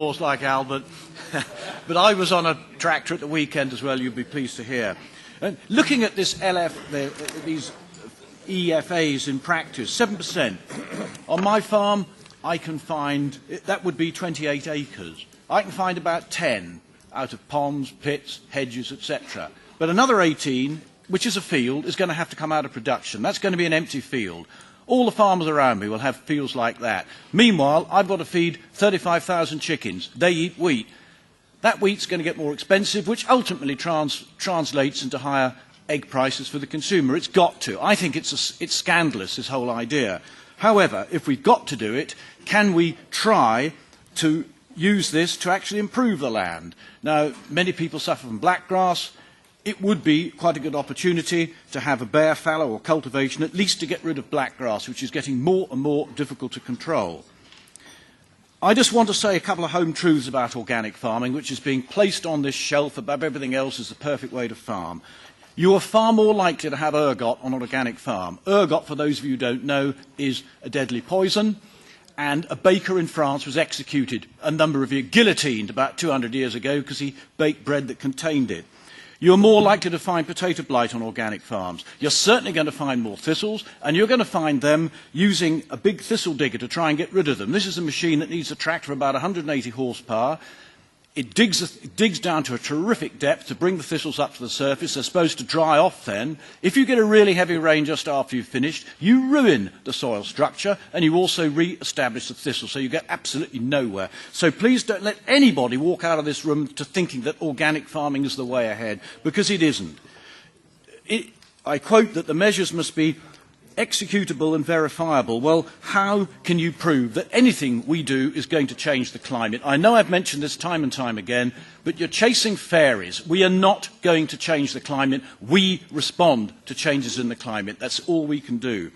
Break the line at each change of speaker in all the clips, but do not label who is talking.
Horse like Albert, but I was on a tractor at the weekend as well, you'd be pleased to hear. And looking at this these EFAs in practice, 7%. On my farm, I can find, that would be 28 acres. I can find about 10 out of ponds, pits, hedges, etc. But another 18, which is a field, is going to have to come out of production. That's going to be an empty field. All the farmers around me will have fields like that. Meanwhile, I've got to feed 35,000 chickens. They eat wheat. That wheat's going to get more expensive, which ultimately translates into higher egg prices for the consumer. It's got to. I think it's scandalous, this whole idea. However, if we've got to do it, can we try to use this to actually improve the land? Now, many people suffer from blackgrass. It would be quite a good opportunity to have a bare fallow or cultivation, at least to get rid of blackgrass, which is getting more and more difficult to control. I just want to say a couple of home truths about organic farming, which is being placed on this shelf above everything else as the perfect way to farm. You are far more likely to have ergot on an organic farm. Ergot, for those of you who don't know, is a deadly poison, and a baker in France was executed, a number of years, guillotined about 200 years ago because he baked bread that contained it. You're more likely to find potato blight on organic farms. You're certainly going to find more thistles, and you're going to find them using a big thistle digger to try and get rid of them. This is a machine that needs a tractor of about 180 horsepower. It digs down to a terrific depth to bring the thistles up to the surface. They're supposed to dry off then. If you get a really heavy rain just after you've finished, you ruin the soil structure and you also re-establish the thistle, so you get absolutely nowhere. So please don't let anybody walk out of this room to thinking that organic farming is the way ahead, because it isn't. I quote that the measures must be executable and verifiable. Well, how can you prove that anything we do is going to change the climate? I know I've mentioned this time and time again, but you're chasing fairies. We are not going to change the climate. We respond to changes in the climate. That's all we can do.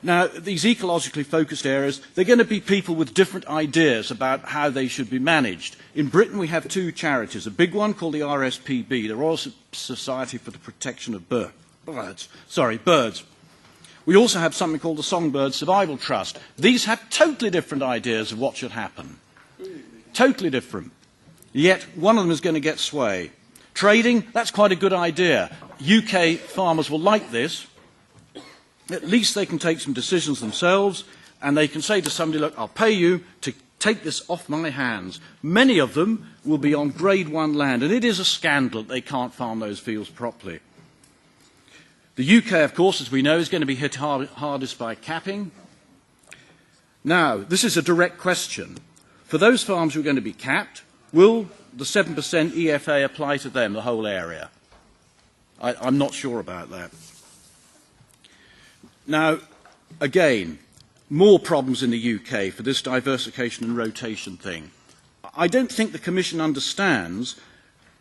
Now, these ecologically focused areas, they're going to be people with different ideas about how they should be managed. In Britain, we have two charities. A big one called the RSPB, the Royal Society for the Protection of Birds. We also have something called the Songbird Survival Trust. These have totally different ideas of what should happen. Totally different. Yet one of them is going to get sway. Trading, that's quite a good idea. UK farmers will like this. At least they can take some decisions themselves, and they can say to somebody, look, I'll pay you to take this off my hands. Many of them will be on grade 1 land, and it is a scandal that they can't farm those fields properly. The UK, of course, as we know, is going to be hit hardest by capping. Now, this is a direct question. For those farms who are going to be capped, will the 7% EFA apply to them, the whole area? I'm not sure about that. Now, again, more problems in the UK for this diversification and rotation thing. I don't think the Commission understands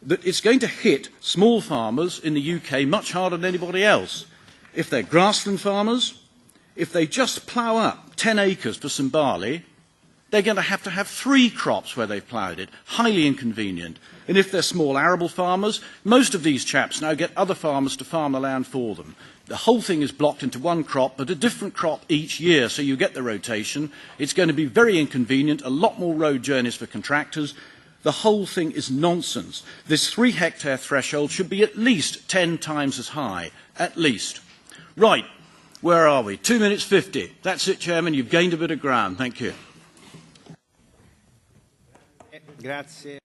that it's going to hit small farmers in the UK much harder than anybody else. If they're grassland farmers, if they just plough up 10 acres for some barley, they're going to have 3 crops where they've ploughed it. Highly inconvenient. And if they're small arable farmers, most of these chaps now get other farmers to farm the land for them. The whole thing is blocked into one crop, but a different crop each year, so you get the rotation. It's going to be very inconvenient, a lot more road journeys for contractors. The whole thing is nonsense. This 3-hectare threshold should be at least 10 times as high. At least. Right. Where are we? 2 minutes 50. That's it, Chairman. You've gained a bit of ground. Thank you.
Grazie.